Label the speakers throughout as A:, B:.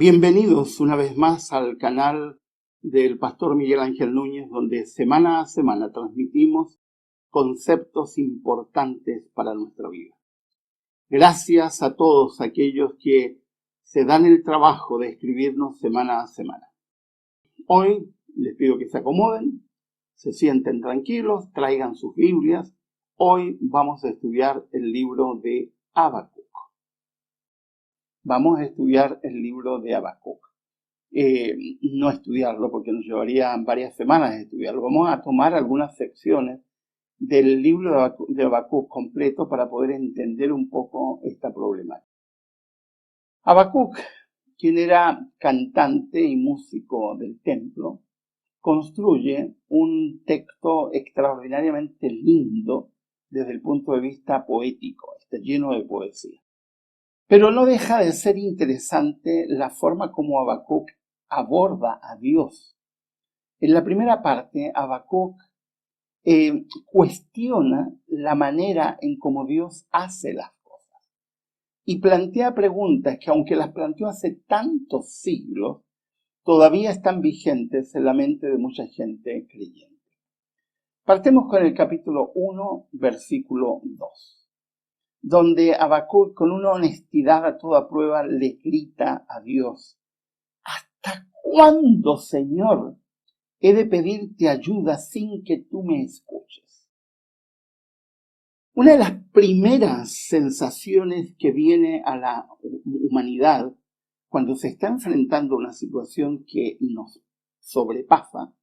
A: Bienvenidos una vez más al canal del Pastor Miguel Ángel Núñez, donde semana a semana transmitimos conceptos importantes para nuestra vida. Gracias a todos aquellos que se dan el trabajo de escribirnos semana a semana. Hoy les pido que se acomoden, se sienten tranquilos, traigan sus Biblias. Hoy vamos a estudiar el libro de Habacuc. Vamos a estudiar el libro de Habacuc. No estudiarlo porque nos llevaría varias semanas de estudiarlo. Vamos a tomar algunas secciones del libro de Habacuc completo para poder entender un poco esta problemática. Habacuc, quien era cantante y músico del templo, construye un texto extraordinariamente lindo desde el punto de vista poético, está lleno de poesía. Pero no deja de ser interesante la forma como Habacuc aborda a Dios. En la primera parte, Habacuc cuestiona la manera en cómo Dios hace las cosas y plantea preguntas que, aunque las planteó hace tantos siglos, todavía están vigentes en la mente de mucha gente creyente. Partemos con el capítulo 1, versículo 2. Donde Habacuc, con una honestidad a toda prueba, le grita a Dios: ¿hasta cuándo, Señor, he de pedirte ayuda sin que tú me escuches? Una de las primeras sensaciones que viene a la humanidad cuando se está enfrentando a una situación que nos sobrepasa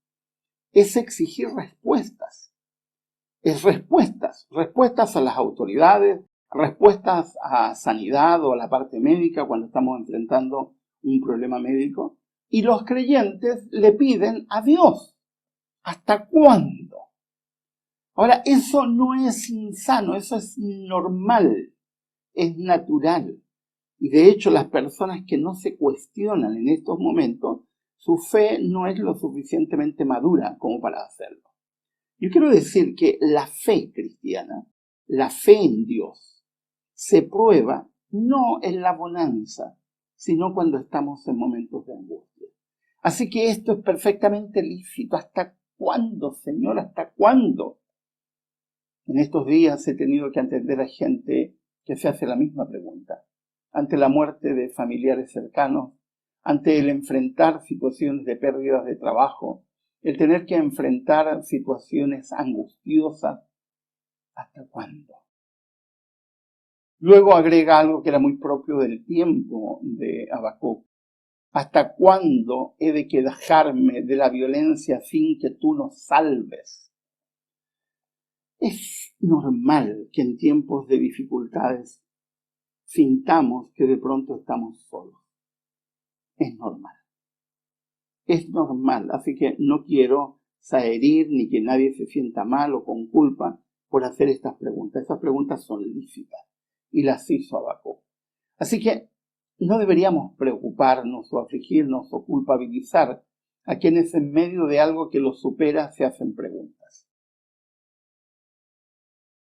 A: es exigir respuestas. Es respuestas a las autoridades, respuestas a sanidad o a la parte médica cuando estamos enfrentando un problema médico. Y los creyentes le piden a Dios: ¿hasta cuándo? Ahora, eso no es insano, eso es normal, es natural. Y de hecho, las personas que no se cuestionan en estos momentos, su fe no es lo suficientemente madura como para hacerlo. Yo quiero decir que la fe cristiana, la fe en Dios, se prueba no en la bonanza, sino cuando estamos en momentos de angustia. Así que esto es perfectamente lícito. ¿Hasta cuándo, Señor? ¿Hasta cuándo? En estos días he tenido que atender a gente que se hace la misma pregunta. Ante la muerte de familiares cercanos, ante el enfrentar situaciones de pérdidas de trabajo, el tener que enfrentar situaciones angustiosas, ¿hasta cuándo? Luego agrega algo que era muy propio del tiempo de Habacuc: ¿hasta cuándo he de quejarme de la violencia sin que tú nos salves? Es normal que en tiempos de dificultades sintamos que de pronto estamos solos. Es normal. Es normal, así que no quiero herir ni que nadie se sienta mal o con culpa por hacer estas preguntas. Estas preguntas son lícitas y las hizo Habacuc. Así que no deberíamos preocuparnos o afligirnos o culpabilizar a quienes en medio de algo que los supera se hacen preguntas.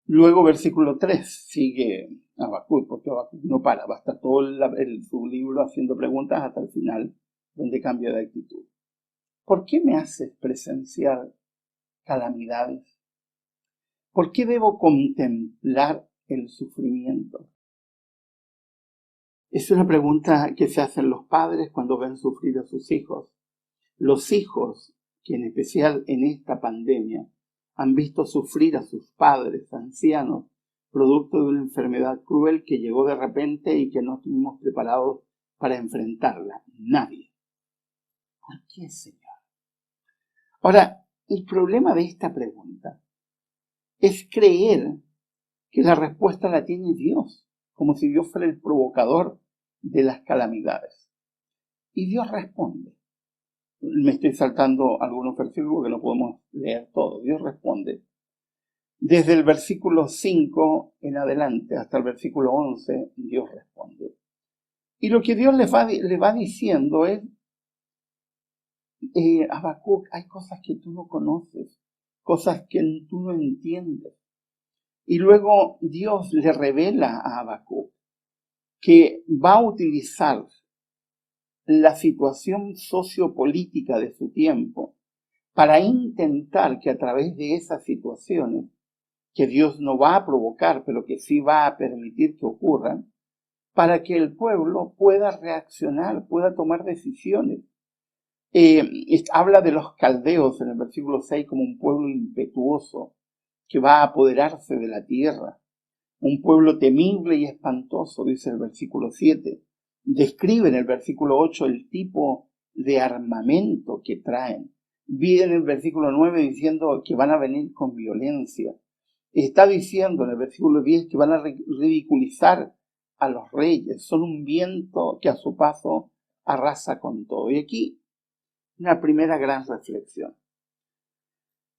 A: Luego, versículo 3, sigue Habacuc, porque Habacuc no para, va a estar todo su libro haciendo preguntas hasta el final, donde cambia de actitud. ¿Por qué me haces presenciar calamidades? ¿Por qué debo contemplar el sufrimiento? Es una pregunta que se hacen los padres cuando ven sufrir a sus hijos. Los hijos, que en especial en esta pandemia, han visto sufrir a sus padres ancianos, producto de una enfermedad cruel que llegó de repente y que no estuvimos preparados para enfrentarla. Nadie. ¿Por qué, Señor? Ahora, el problema de esta pregunta es creer que la respuesta la tiene Dios, como si Dios fuera el provocador de las calamidades. Y Dios responde. Me estoy saltando algunos versículos que no podemos leer todo. Dios responde. Desde el versículo 5 en adelante hasta el versículo 11, Dios responde. Y lo que Dios le va diciendo es: Habacuc, hay cosas que tú no conoces, cosas que tú no entiendes. Y luego Dios le revela a Habacuc que va a utilizar la situación sociopolítica de su tiempo para intentar que a través de esas situaciones, que Dios no va a provocar, pero que sí va a permitir que ocurran, para que el pueblo pueda reaccionar, pueda tomar decisiones. Habla de los caldeos en el versículo 6 como un pueblo impetuoso que va a apoderarse de la tierra. Un pueblo temible y espantoso, dice el versículo 7. Describe en el versículo 8 el tipo de armamento que traen. Viene en el versículo 9 diciendo que van a venir con violencia. Está diciendo en el versículo 10 que van a ridiculizar a los reyes. Son un viento que a su paso arrasa con todo. Y aquí una primera gran reflexión.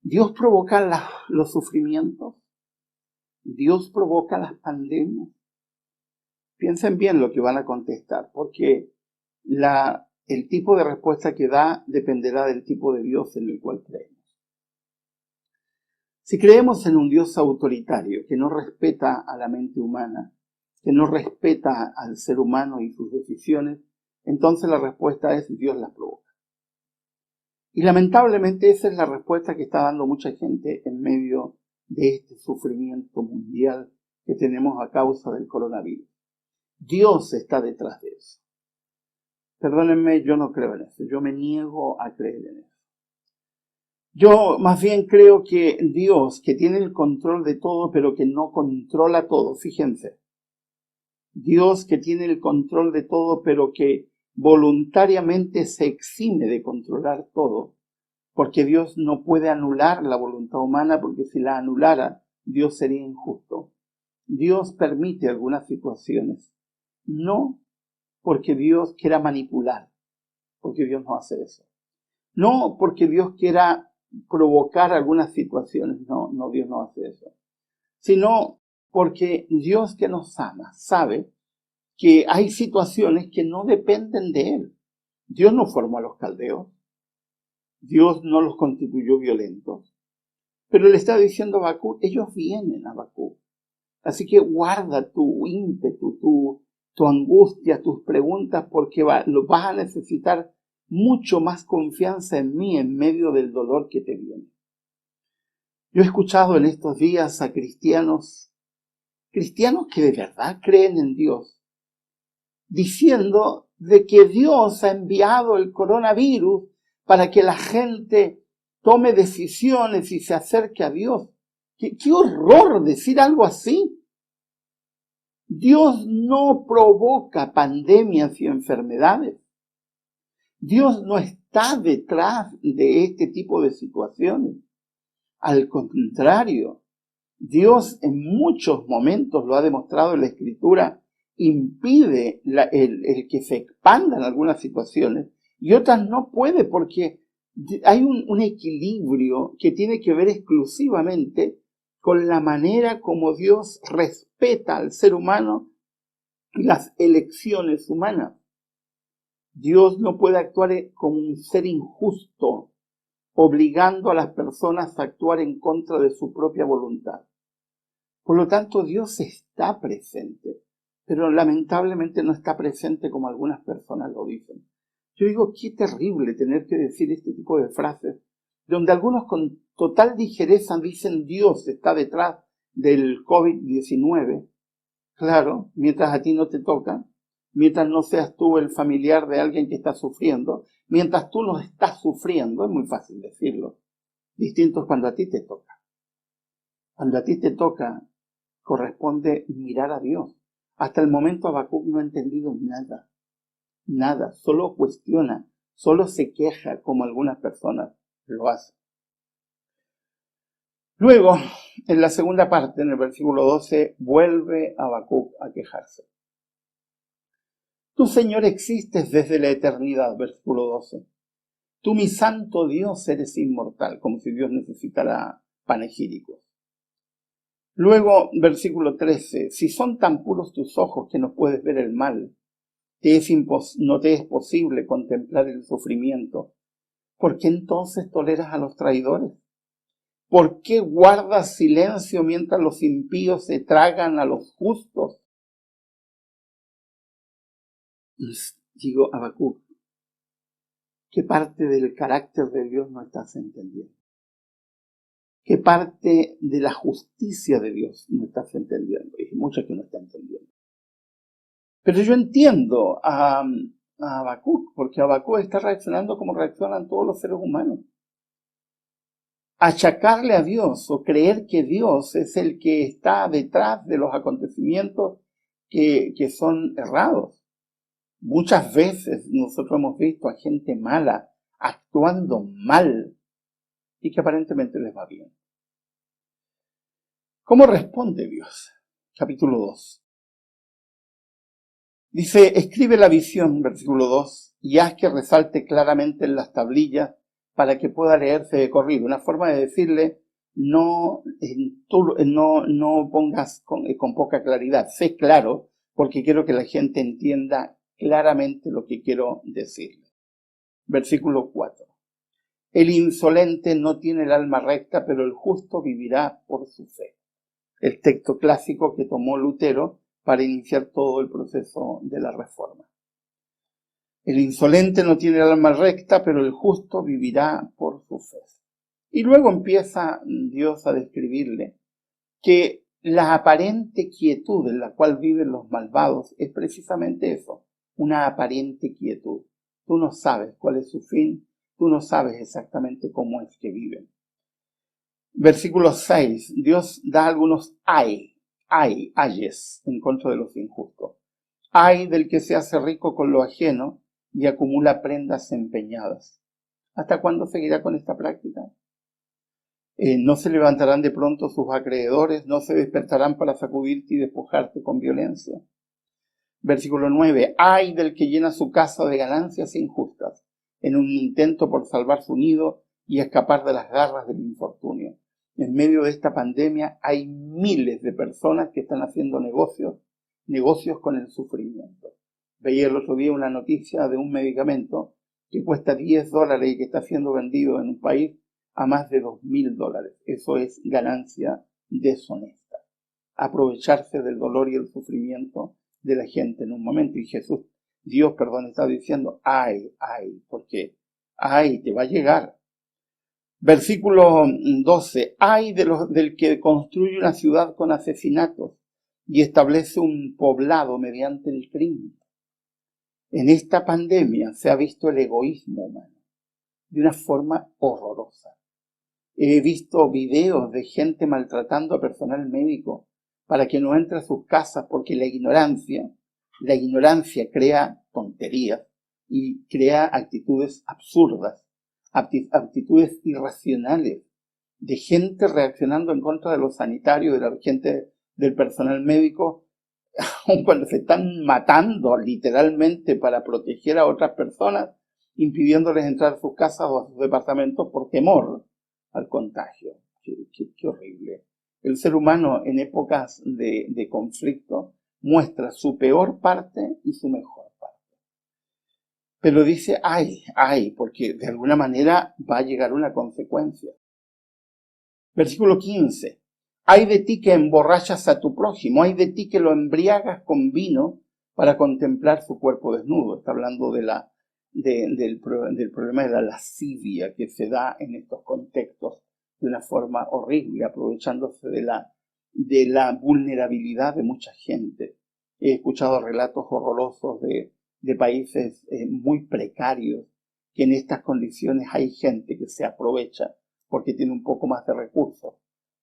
A: Dios provoca los sufrimientos. Dios provoca las pandemias. Piensen bien lo que van a contestar, porque el tipo de respuesta que da dependerá del tipo de Dios en el cual creemos. Si creemos en un Dios autoritario que no respeta a la mente humana, que no respeta al ser humano y sus decisiones, entonces la respuesta es Dios las provoca. Y lamentablemente esa es la respuesta que está dando mucha gente en medio de este sufrimiento mundial que tenemos a causa del coronavirus. Dios está detrás de eso. Perdónenme, yo no creo en eso. Yo me niego a creer en eso. Yo más bien creo que Dios, que tiene el control de todo, pero que no controla todo, fíjense. Dios que tiene el control de todo, pero que voluntariamente se exime de controlar todo, porque Dios no puede anular la voluntad humana, porque si la anulara, Dios sería injusto. Dios permite algunas situaciones, no porque Dios quiera manipular, porque Dios no hace eso. No porque Dios quiera provocar algunas situaciones, no, Dios no hace eso. Sino porque Dios que nos ama sabe que hay situaciones que no dependen de Él. Dios no formó a los caldeos, Dios no los constituyó violentos, pero le está diciendo a Habacuc, ellos vienen a Habacuc. Así que guarda tu ímpetu, tu angustia, tus preguntas, porque lo vas a necesitar mucho más confianza en mí en medio del dolor que te viene. Yo he escuchado en estos días a cristianos que de verdad creen en Dios, diciendo de que Dios ha enviado el coronavirus para que la gente tome decisiones y se acerque a Dios. ¡Qué horror decir algo así! Dios no provoca pandemias y enfermedades. Dios no está detrás de este tipo de situaciones. Al contrario, Dios en muchos momentos, lo ha demostrado en la Escritura, impide el que se expandan algunas situaciones y otras no puede, porque hay un equilibrio que tiene que ver exclusivamente con la manera como Dios respeta al ser humano y las elecciones humanas. Dios no puede actuar como un ser injusto, obligando a las personas a actuar en contra de su propia voluntad. Por lo tanto, Dios está presente, pero lamentablemente no está presente como algunas personas lo dicen. Yo digo, qué terrible tener que decir este tipo de frases, donde algunos con total ligereza dicen Dios está detrás del COVID-19. Claro, mientras a ti no te toca, mientras no seas tú el familiar de alguien que está sufriendo, mientras tú no estás sufriendo, es muy fácil decirlo. Distinto es cuando a ti te toca. Cuando a ti te toca, corresponde mirar a Dios. Hasta el momento Habacuc no ha entendido nada, solo cuestiona, solo se queja como algunas personas lo hacen. Luego, en la segunda parte, en el versículo 12, vuelve Habacuc a quejarse. Tú, Señor, existes desde la eternidad, versículo 12. Tú, mi santo Dios, eres inmortal, como si Dios necesitara panegíricos. Luego, versículo 13, si son tan puros tus ojos que no puedes ver el mal, no te es posible contemplar el sufrimiento, ¿por qué entonces toleras a los traidores? ¿Por qué guardas silencio mientras los impíos se tragan a los justos? Digo, Habacuc, ¿Qué parte del carácter de Dios no estás entendiendo? ¿Qué parte de la justicia de Dios no estás entendiendo? Y hay muchas que no están entendiendo. Pero yo entiendo a Habacuc, porque Habacuc está reaccionando como reaccionan todos los seres humanos. Achacarle a Dios o creer que Dios es el que está detrás de los acontecimientos que son errados. Muchas veces nosotros hemos visto a gente mala actuando mal y que aparentemente les va bien. ¿Cómo responde Dios? Capítulo 2. Dice, escribe la visión, versículo 2, y haz que resalte claramente en las tablillas para que pueda leerse de corrido. Una forma de decirle, no pongas con poca claridad, sé claro, porque quiero que la gente entienda claramente lo que quiero decirle. Versículo 4. El insolente no tiene el alma recta, pero el justo vivirá por su fe. El texto clásico que tomó Lutero para iniciar todo el proceso de la reforma. El insolente no tiene el alma recta, pero el justo vivirá por su fe. Y luego empieza Dios a describirle que la aparente quietud en la cual viven los malvados es precisamente eso, una aparente quietud. Tú no sabes cuál es su fin, tú no sabes exactamente cómo es que viven. Versículo 6, Dios da algunos ayes en contra de los injustos. Ay del que se hace rico con lo ajeno y acumula prendas empeñadas. ¿Hasta cuándo seguirá con esta práctica? No se levantarán de pronto sus acreedores, no se despertarán para sacudirte y despojarte con violencia. Versículo 9. Ay del que llena su casa de ganancias injustas, en un intento por salvar su nido y escapar de las garras del infortunio. En medio de esta pandemia hay miles de personas que están haciendo negocios con el sufrimiento. Veía el otro día una noticia de un medicamento que cuesta $10 y que está siendo vendido en un país a más de $2.000. Eso es ganancia deshonesta. Aprovecharse del dolor y el sufrimiento de la gente en un momento. Y Dios, está diciendo, ay, porque ay, te va a llegar. Versículo 12. Ay del que construye una ciudad con asesinatos y establece un poblado mediante el crimen. En esta pandemia se ha visto el egoísmo humano de una forma horrorosa. He visto videos de gente maltratando a personal médico para que no entre a sus casas porque la ignorancia crea tonterías y crea actitudes absurdas, actitudes irracionales, de gente reaccionando en contra de los sanitarios, de la gente del personal médico, aun cuando se están matando literalmente para proteger a otras personas, impidiéndoles entrar a sus casas o a sus departamentos por temor al contagio. Qué horrible. El ser humano en épocas de conflicto muestra su peor parte y su mejor parte. Pero dice, ay, porque de alguna manera va a llegar una consecuencia. Versículo 15. Ay de ti que emborrachas a tu prójimo, ay de ti que lo embriagas con vino para contemplar su cuerpo desnudo. Está hablando del problema de la lascivia que se da en estos contextos de una forma horrible, aprovechándose de la vulnerabilidad de mucha gente. He escuchado relatos horrorosos de países muy precarios, que en estas condiciones hay gente que se aprovecha porque tiene un poco más de recursos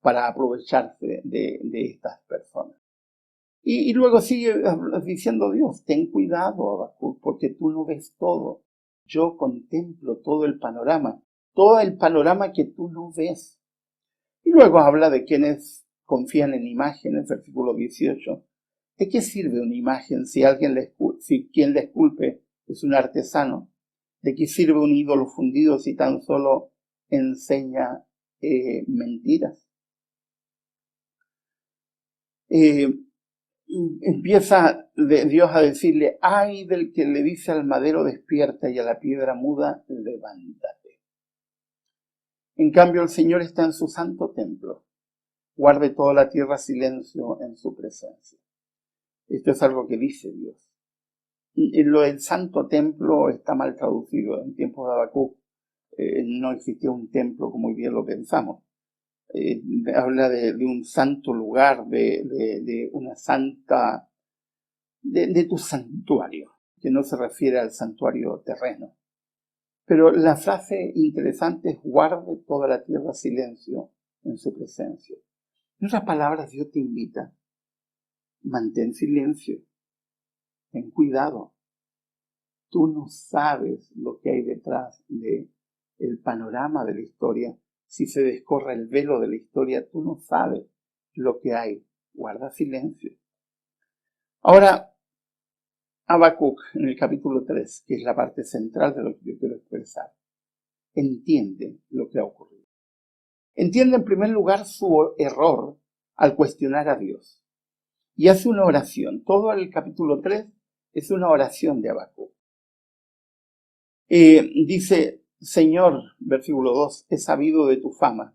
A: para aprovecharse de estas personas. Y luego sigue diciendo Dios, ten cuidado, Habacuc, porque tú no ves todo. Yo contemplo todo el panorama que tú no ves. Y luego habla de quienes confían en imágenes, versículo 18. ¿De qué sirve una imagen si quien la esculpe es un artesano? ¿De qué sirve un ídolo fundido si tan solo enseña mentiras? Empieza Dios a decirle, ay del que le dice al madero despierta y a la piedra muda levántate. En cambio el Señor está en su santo templo, guarde toda la tierra silencio en su presencia. Esto es algo que dice Dios. Lo del Santo Templo está mal traducido. En tiempos de Habacuc no existía un templo como hoy día lo pensamos. Habla de un santo lugar, de una santa, de tu santuario, que no se refiere al santuario terreno. Pero la frase interesante es: guarde toda la tierra silencio en su presencia. En otras palabras, Dios te invita: mantén silencio, ten cuidado. Tú no sabes lo que hay detrás del panorama de la historia. Si se descorre el velo de la historia, tú no sabes lo que hay. Guarda silencio. Ahora, Habacuc, en el capítulo 3, que es la parte central de lo que yo quiero expresar, entiende lo que ha ocurrido. Entiende en primer lugar su error al cuestionar a Dios. Y hace una oración. Todo el capítulo 3 es una oración de Habacuc. Dice: Señor, versículo 2, he sabido de tu fama.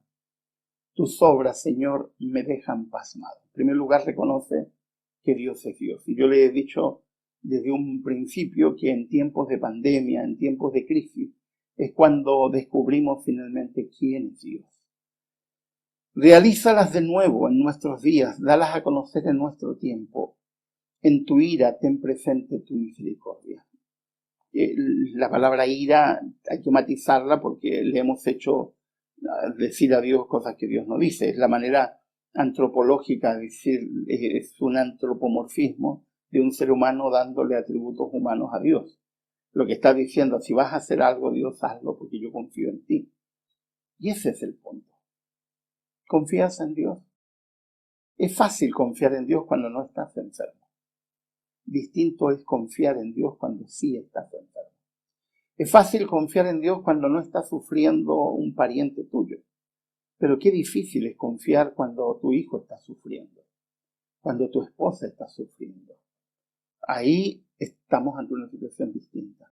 A: Tus obras, Señor, me dejan pasmado. En primer lugar, reconoce que Dios es Dios. Y yo le he dicho desde un principio que en tiempos de pandemia, en tiempos de crisis, es cuando descubrimos finalmente quién es Dios. Realízalas de nuevo en nuestros días, dalas a conocer en nuestro tiempo. En tu ira ten presente tu misericordia. La palabra ira hay que matizarla porque le hemos hecho decir a Dios cosas que Dios no dice. Es la manera antropológica de decir, es un antropomorfismo de un ser humano dándole atributos humanos a Dios. Lo que está diciendo: si vas a hacer algo, Dios, hazlo porque yo confío en ti. Y ese es el punto. ¿Confías en Dios? Es fácil confiar en Dios cuando no estás enfermo. Distinto es confiar en Dios cuando sí estás enfermo. Es fácil confiar en Dios cuando no está sufriendo un pariente tuyo. Pero qué difícil es confiar cuando tu hijo está sufriendo, cuando tu esposa está sufriendo. Ahí estamos ante una situación distinta.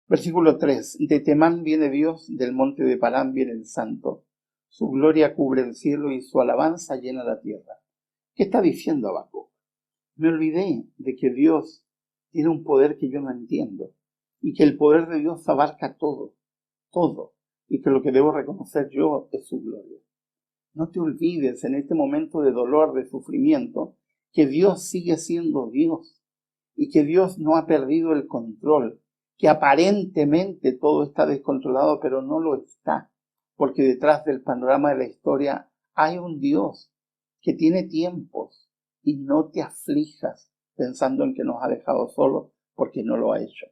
A: Versículo 3. De Temán viene Dios, del monte de Parán viene el Santo. Su gloria cubre el cielo y su alabanza llena la tierra. ¿Qué está diciendo Habacuc? Me olvidé de que Dios tiene un poder que yo no entiendo y que el poder de Dios abarca todo, todo, y que lo que debo reconocer yo es su gloria. No te olvides en este momento de dolor, de sufrimiento, que Dios sigue siendo Dios y que Dios no ha perdido el control, que aparentemente todo está descontrolado, pero no lo está, porque detrás del panorama de la historia hay un Dios que tiene tiempos, y no te aflijas pensando en que nos ha dejado solos, porque no lo ha hecho.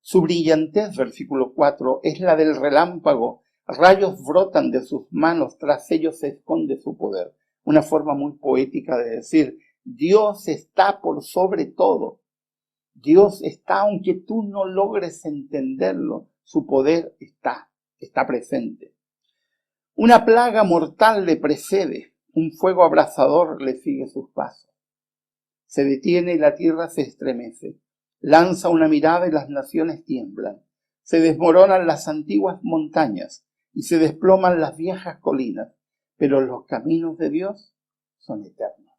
A: Su brillantez, versículo 4, es la del relámpago. Rayos brotan de sus manos, tras ellos se esconde su poder. Una forma muy poética de decir: Dios está por sobre todo. Dios está, aunque tú no logres entenderlo, su poder está presente. Una plaga mortal le precede, un fuego abrasador le sigue sus pasos. Se detiene y la tierra se estremece. Lanza una mirada y las naciones tiemblan. Se desmoronan las antiguas montañas y se desploman las viejas colinas, pero los caminos de Dios son eternos.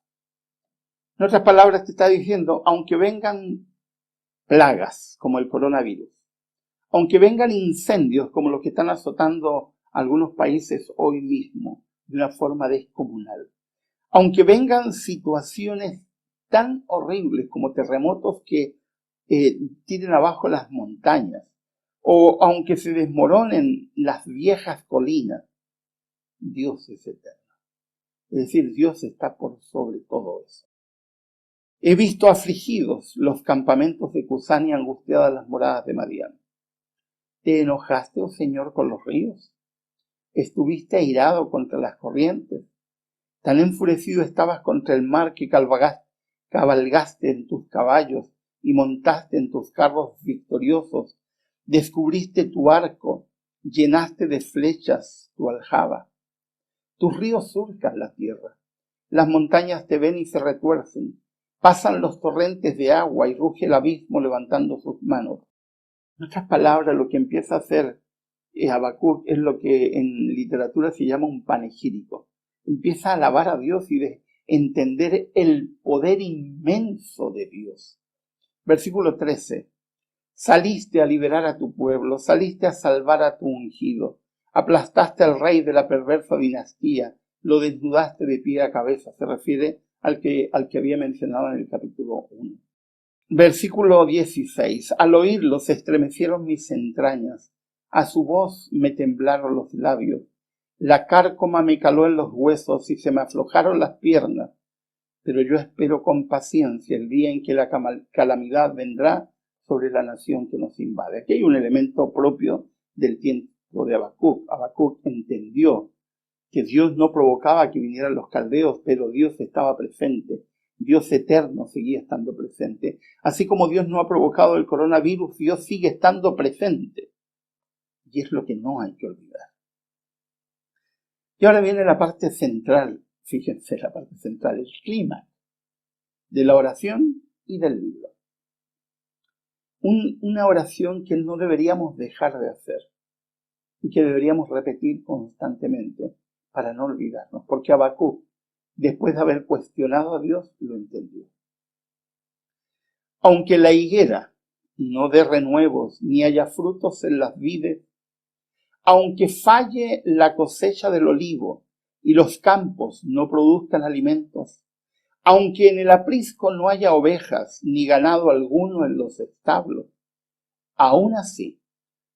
A: En otras palabras, te está diciendo: aunque vengan plagas como el coronavirus, aunque vengan incendios como los que están azotando algunos países hoy mismo de una forma descomunal, aunque vengan situaciones tan horribles como terremotos que tiren abajo las montañas, o aunque se desmoronen las viejas colinas, Dios es eterno. Es decir, Dios está por sobre todo eso. He visto afligidos los campamentos de Cusán y angustiadas las moradas de Madián. ¿Te enojaste, oh Señor, con los ríos? ¿Estuviste airado contra las corrientes? Tan enfurecido estabas contra el mar que cabalgaste en tus caballos y montaste en tus carros victoriosos. Descubriste tu arco, llenaste de flechas tu aljaba. Tus ríos surcan la tierra. Las montañas te ven y se retuercen. Pasan los torrentes de agua y ruge el abismo levantando sus manos. En otras palabras, lo que empieza a hacer Habacuc es lo que en literatura se llama un panegírico. Empieza a alabar a Dios y de entender el poder inmenso de Dios. Versículo 13. Saliste a liberar a tu pueblo, saliste a salvar a tu ungido, aplastaste al rey de la perversa dinastía, lo desnudaste de pie a cabeza. Se refiere al que había mencionado en el capítulo 1. Versículo 16. Al oírlo se estremecieron mis entrañas, a su voz me temblaron los labios, la cárcoma me caló en los huesos y se me aflojaron las piernas. Pero yo espero con paciencia el día en que la calamidad vendrá sobre la nación que nos invade. Aquí hay un elemento propio del tiempo de Habacuc. Habacuc entendió que Dios no provocaba que vinieran los caldeos, pero Dios estaba presente. Dios eterno seguía estando presente. Así como Dios no ha provocado el coronavirus, Dios sigue estando presente. Y es lo que no hay que olvidar. Y ahora viene la parte central, fíjense la parte central, el clima de la oración y del libro. Una oración que no deberíamos dejar de hacer y que deberíamos repetir constantemente para no olvidarnos, porque Habacuc, después de haber cuestionado a Dios, lo entendió. Aunque la higuera no dé renuevos ni haya frutos en las vides, aunque falle la cosecha del olivo y los campos no produzcan alimentos, aunque en el aprisco no haya ovejas ni ganado alguno en los establos, aún así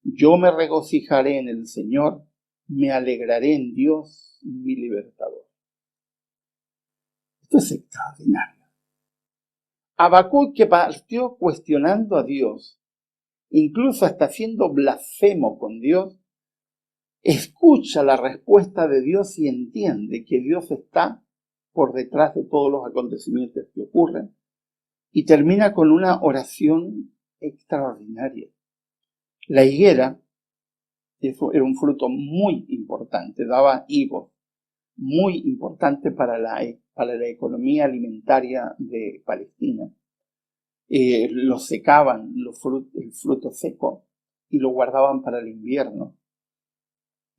A: yo me regocijaré en el Señor, me alegraré en Dios, mi libertador. Esto es extraordinario. Habacuc, que partió cuestionando a Dios, incluso hasta siendo blasfemo con Dios, escucha la respuesta de Dios y entiende que Dios está por detrás de todos los acontecimientos que ocurren, y termina con una oración extraordinaria. La higuera era un fruto muy importante, daba higos, muy importante para la economía alimentaria de Palestina. Lo secaban, el fruto seco, y lo guardaban para el invierno.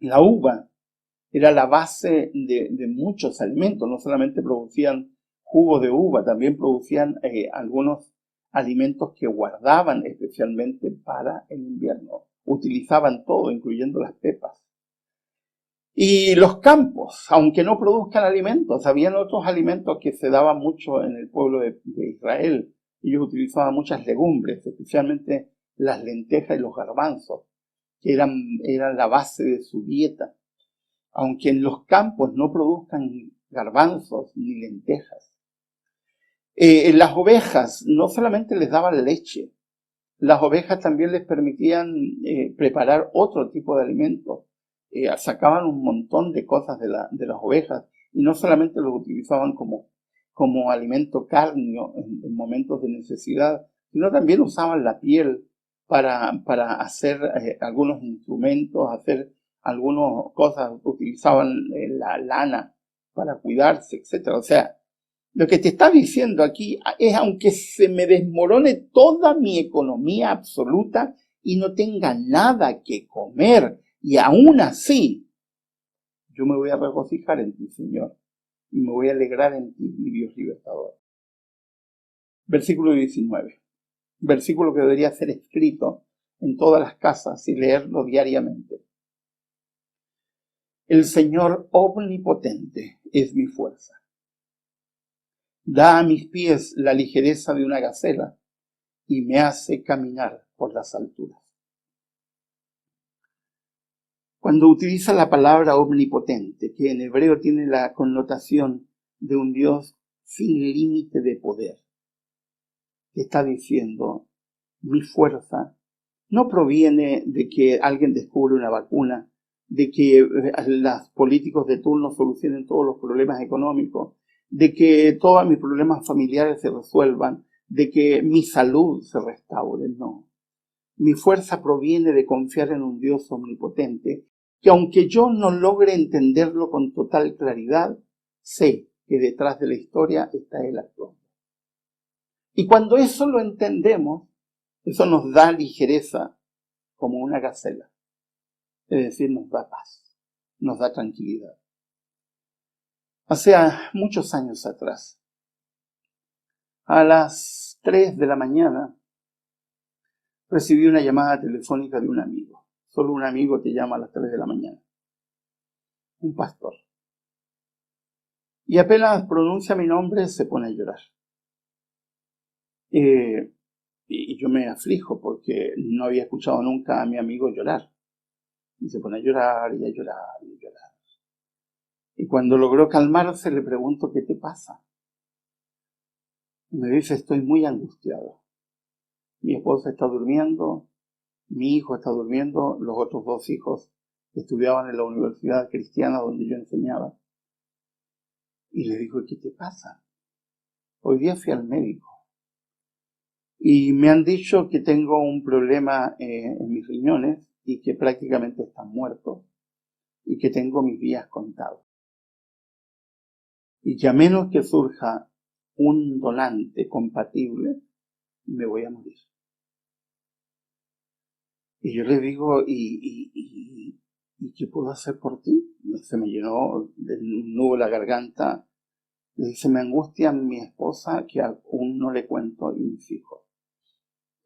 A: La uva era la base de muchos alimentos, no solamente producían jugo de uva, también producían algunos alimentos que guardaban especialmente para el invierno. Utilizaban todo, incluyendo las pepas. Y los campos, aunque no produzcan alimentos, habían otros alimentos que se daban mucho en el pueblo de Israel. Ellos utilizaban muchas legumbres, especialmente las lentejas y los garbanzos, que eran la base de su dieta. Aunque en los campos no produzcan garbanzos ni lentejas. Las ovejas no solamente les daban leche, las ovejas también les permitían preparar otro tipo de alimentos. Sacaban un montón de cosas de las ovejas y no solamente los utilizaban como alimento cárneo en momentos de necesidad, sino también usaban la piel para hacer algunos instrumentos, hacer algunas cosas, utilizaban la lana para cuidarse, etc. O sea, lo que te está diciendo aquí es, aunque se me desmorone toda mi economía absoluta y no tenga nada que comer, y aún así, yo me voy a regocijar en ti, Señor, y me voy a alegrar en ti, mi Dios libertador. Versículo 19. Versículo que debería ser escrito en todas las casas y leerlo diariamente. El Señor omnipotente es mi fuerza. Da a mis pies la ligereza de una gacela y me hace caminar por las alturas. Cuando utiliza la palabra omnipotente, que en hebreo tiene la connotación de un Dios sin límite de poder, está diciendo, mi fuerza no proviene de que alguien descubre una vacuna, de que los políticos de turno solucionen todos los problemas económicos, de que todos mis problemas familiares se resuelvan, de que mi salud se restaure, no. Mi fuerza proviene de confiar en un Dios omnipotente, que aunque yo no logre entenderlo con total claridad, sé que detrás de la historia está Él actuando. Y cuando eso lo entendemos, eso nos da ligereza como una gacela. Es decir, nos da paz, nos da tranquilidad. Hace muchos años atrás, a las 3 de la mañana, recibí una llamada telefónica de un amigo. Solo un amigo te llama a las 3 de la mañana. Un pastor. Y apenas pronuncia mi nombre, se pone a llorar. Y yo me aflijo porque no había escuchado nunca a mi amigo llorar. Y se pone a llorar y a llorar y a llorar. Y cuando logró calmarse, le pregunto, ¿qué te pasa? Y me dice, estoy muy angustiado. Mi esposa está durmiendo, mi hijo está durmiendo, los otros 2 hijos estudiaban en la universidad cristiana donde yo enseñaba. Y le digo, ¿qué te pasa? Hoy día fui al médico y me han dicho que tengo un problema en mis riñones y que prácticamente están muertos y que tengo mis días contados. Y que a menos que surja un donante compatible, me voy a morir. Y yo le digo, ¿y qué puedo hacer por ti? Se me llenó de nudo la garganta. Le dice, me angustia mi esposa que aún no le cuento a mis hijos.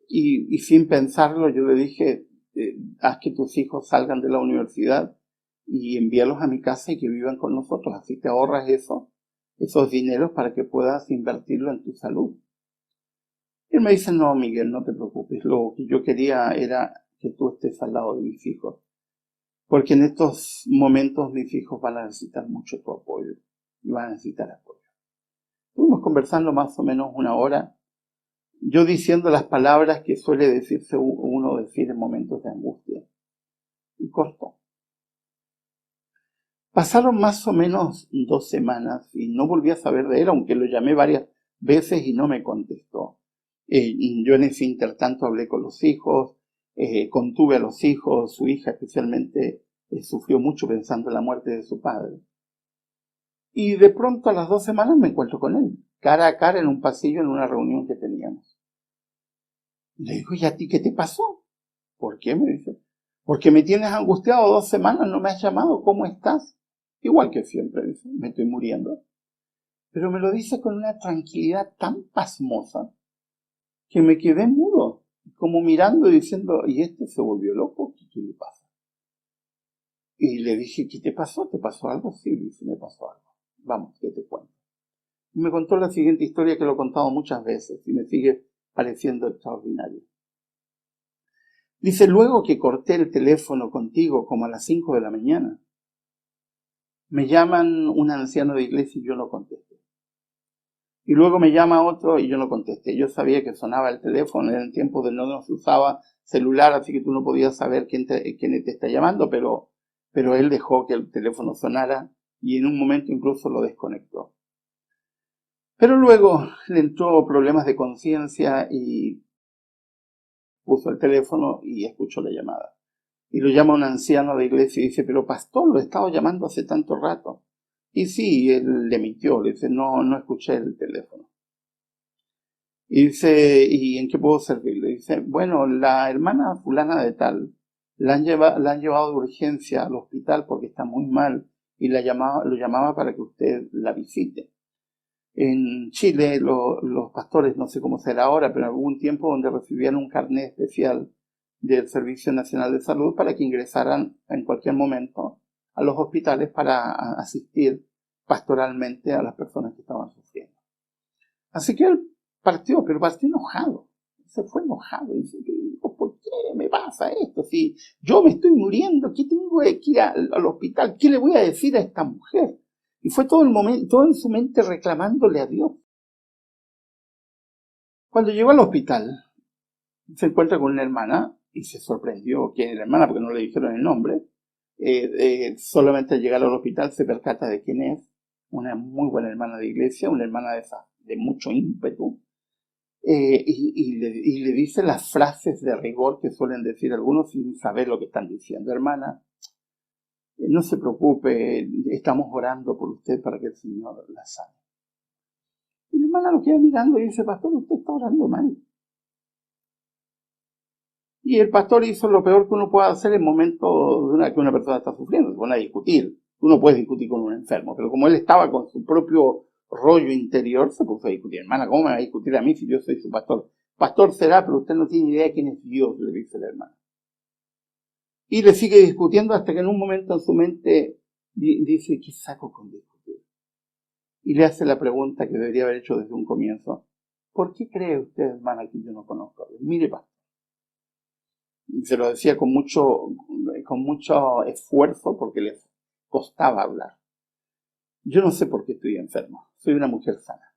A: Y sin pensarlo yo le dije, haz que tus hijos salgan de la universidad y envíalos a mi casa y que vivan con nosotros. Así te ahorras esos dineros para que puedas invertirlo en tu salud. Y él me dice, no, Miguel, no te preocupes. Lo que yo quería era que tú estés al lado de mis hijos. Porque en estos momentos mis hijos van a necesitar mucho tu apoyo. Y van a necesitar apoyo. Estuvimos conversando más o menos 1 hora. Yo diciendo las palabras que suele decirse uno decir en momentos de angustia. Y corto. Pasaron más o menos 2 semanas y no volví a saber de él, aunque lo llamé varias veces y no me contestó. Yo en ese intertanto hablé con los hijos, contuve a los hijos, su hija especialmente sufrió mucho pensando en la muerte de su padre. Y de pronto a las 2 semanas me encuentro con él, cara a cara en un pasillo en una reunión que teníamos. Le digo, ¿y a ti qué te pasó? ¿Por qué? Me dice. Porque me tienes angustiado 2 semanas, no me has llamado, ¿cómo estás? Igual que siempre, dice, me estoy muriendo. Pero me lo dice con una tranquilidad tan pasmosa que me quedé mudo, como mirando y diciendo, ¿y este se volvió loco? ¿Qué le pasa? Y le dije, ¿qué te pasó? ¿Te pasó algo? Sí, dice, me pasó algo. Vamos, ¿qué te cuento? Y me contó la siguiente historia que lo he contado muchas veces y me sigue pareciendo extraordinario. Dice, luego que corté el teléfono contigo como a las 5 de la mañana, me llaman un anciano de iglesia y yo no contesté. Y luego me llama otro y yo no contesté. Yo sabía que sonaba el teléfono, en el tiempo de no se usaba celular, así que tú no podías saber quién te está llamando, pero él dejó que el teléfono sonara y en un momento incluso lo desconectó. Pero luego le entró problemas de conciencia y puso el teléfono y escuchó la llamada. Y lo llama un anciano de iglesia y dice, pero pastor, lo he estado llamando hace tanto rato. Y sí, él le mintió, le dice, no escuché el teléfono. Y dice, ¿y en qué puedo servirle? Dice, bueno, la hermana fulana de tal, la han llevado de urgencia al hospital porque está muy mal y lo llamaba para que usted la visite. En Chile, los pastores, no sé cómo será ahora, pero en algún tiempo donde recibían un carnet especial del Servicio Nacional de Salud para que ingresaran en cualquier momento a los hospitales para asistir pastoralmente a las personas que estaban sufriendo. Así que él partió, pero partió enojado. Se fue enojado y dice, ¿por qué me pasa esto? Si yo me estoy muriendo, ¿qué tengo que ir al hospital? ¿Qué le voy a decir a esta mujer? Y fue todo en su mente reclamándole a Dios. Cuando llegó al hospital, se encuentra con una hermana y se sorprendió quién era la hermana porque no le dijeron el nombre. Solamente al llegar al hospital se percata de quién es. Una muy buena hermana de iglesia, una hermana de mucho ímpetu. Y le dice las frases de rigor que suelen decir algunos sin saber lo que están diciendo. Hermana, no se preocupe, estamos orando por usted para que el Señor la sane. Y la hermana lo queda mirando y dice, pastor, usted está orando mal. Y el pastor hizo lo peor que uno puede hacer en momentos que una persona está sufriendo, se pone a discutir. Tú no puedes discutir con un enfermo, pero como él estaba con su propio rollo interior, se puso a discutir. Hermana, ¿cómo me va a discutir a mí si yo soy su pastor? Pastor será, pero usted no tiene idea de quién es Dios, le dice la hermana. Y le sigue discutiendo hasta que en un momento en su mente dice, ¿qué saco con discutir? Y le hace la pregunta que debería haber hecho desde un comienzo. ¿Por qué cree usted, hermana, que yo no conozco a Dios? Mire, pastor. Y se lo decía con mucho esfuerzo porque le costaba hablar. Yo no sé por qué estoy enfermo. Soy una mujer sana.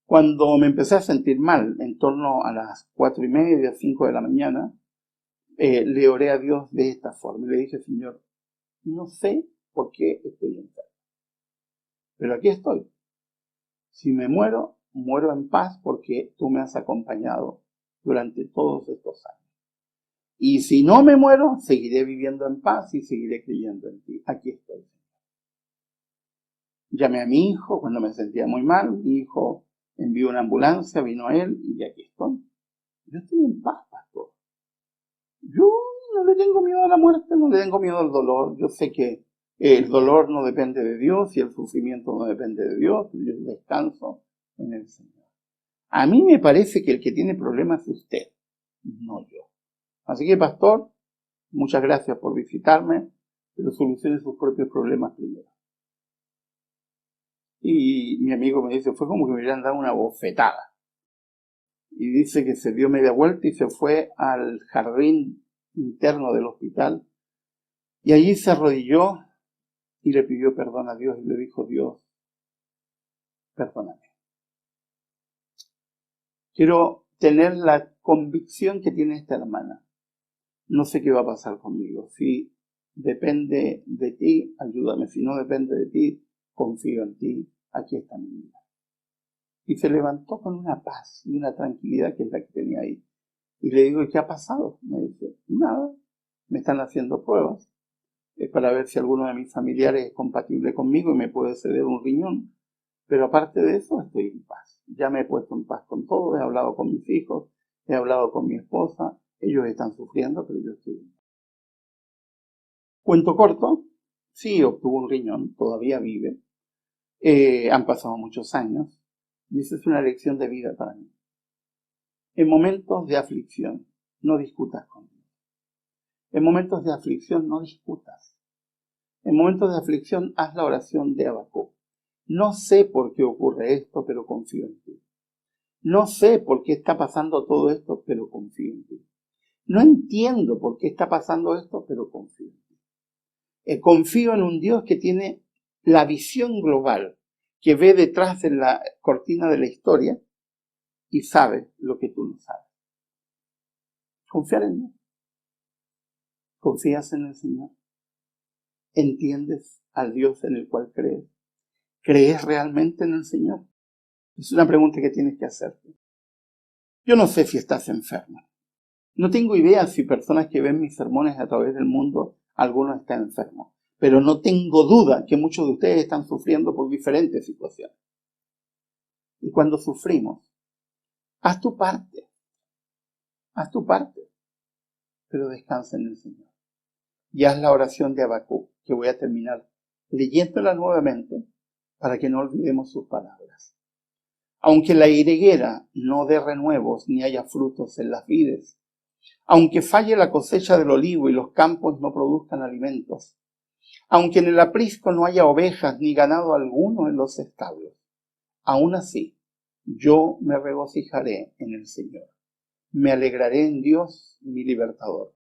A: Cuando me empecé a sentir mal, en torno a las 4:30, 5 de la mañana, le oré a Dios de esta forma. Le dije, Señor, no sé por qué estoy enfermo, pero aquí estoy. Si me muero, muero en paz porque tú me has acompañado durante todos estos años. Y si no me muero, seguiré viviendo en paz y seguiré creyendo en ti. Aquí estoy. Llamé a mi hijo cuando me sentía muy mal. Mi hijo envió una ambulancia, vino a él y aquí estoy. Yo estoy en paz, pastor. Yo no le tengo miedo a la muerte, no le tengo miedo al dolor. Yo sé que el dolor no depende de Dios y el sufrimiento no depende de Dios. Yo descanso en el Señor. A mí me parece que el que tiene problemas es usted, no yo. Así que, pastor, muchas gracias por visitarme, pero solucione sus propios problemas primero. Y mi amigo me dice, fue como que me hubieran dado una bofetada. Y dice que se dio media vuelta y se fue al jardín interno del hospital. Y allí se arrodilló y le pidió perdón a Dios y le dijo, Dios, perdóname. Quiero tener la convicción que tiene esta hermana. No sé qué va a pasar conmigo. Si depende de ti, ayúdame. Si no depende de ti, confío en ti. Aquí está mi vida. Y se levantó con una paz y una tranquilidad que es la que tenía ahí. Y le digo, ¿qué ha pasado? Me dice, nada, me están haciendo pruebas. Es para ver si alguno de mis familiares es compatible conmigo y me puede ceder un riñón. Pero aparte de eso, estoy en paz. Ya me he puesto en paz con todo, he hablado con mis hijos, he hablado con mi esposa, ellos están sufriendo, pero yo estoy en paz. Cuento corto, sí obtuvo un riñón, todavía vive, han pasado muchos años, y esa es una lección de vida para mí. En momentos de aflicción, no discutas con Dios. En momentos de aflicción, no discutas. En momentos de aflicción, haz la oración de Habacuc. No sé por qué ocurre esto, pero confío en ti. No sé por qué está pasando todo esto, pero confío en ti. No entiendo por qué está pasando esto, pero confío en ti. Confío en un Dios que tiene la visión global, que ve detrás de la cortina de la historia y sabe lo que tú no sabes. Confiar en Dios. ¿Confías en el Señor? ¿Entiendes al Dios en el cual crees? ¿Crees realmente en el Señor? Es una pregunta que tienes que hacerte. Yo no sé si estás enfermo. No tengo idea si personas que ven mis sermones a través del mundo, alguno está enfermo. Pero no tengo duda que muchos de ustedes están sufriendo por diferentes situaciones. Y cuando sufrimos, haz tu parte. Haz tu parte. Pero descansa en el Señor. Y haz la oración de Habacuc, que voy a terminar leyéndola nuevamente para que no olvidemos sus palabras. Aunque la higuera no dé renuevos ni haya frutos en las vides, aunque falle la cosecha del olivo y los campos no produzcan alimentos, aunque en el aprisco no haya ovejas ni ganado alguno en los establos, aún así yo me regocijaré en el Señor, me alegraré en Dios mi libertador.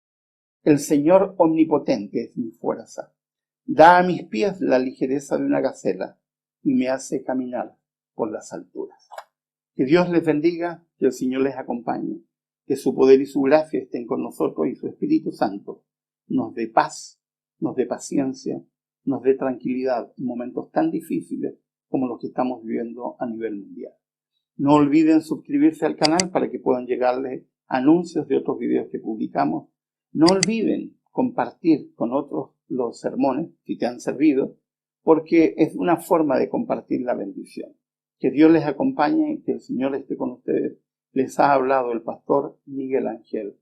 A: El Señor omnipotente es mi fuerza, da a mis pies la ligereza de una gacela y me hace caminar por las alturas. Que Dios les bendiga, que el Señor les acompañe, que su poder y su gracia estén con nosotros y su Espíritu Santo nos dé paz, nos dé paciencia, nos dé tranquilidad en momentos tan difíciles como los que estamos viviendo a nivel mundial. No olviden suscribirse al canal para que puedan llegarles anuncios de otros videos que publicamos. No olviden compartir con otros los sermones, si te han servido, porque es una forma de compartir la bendición. Que Dios les acompañe, que el Señor esté con ustedes. Les ha hablado el pastor Miguel Ángel.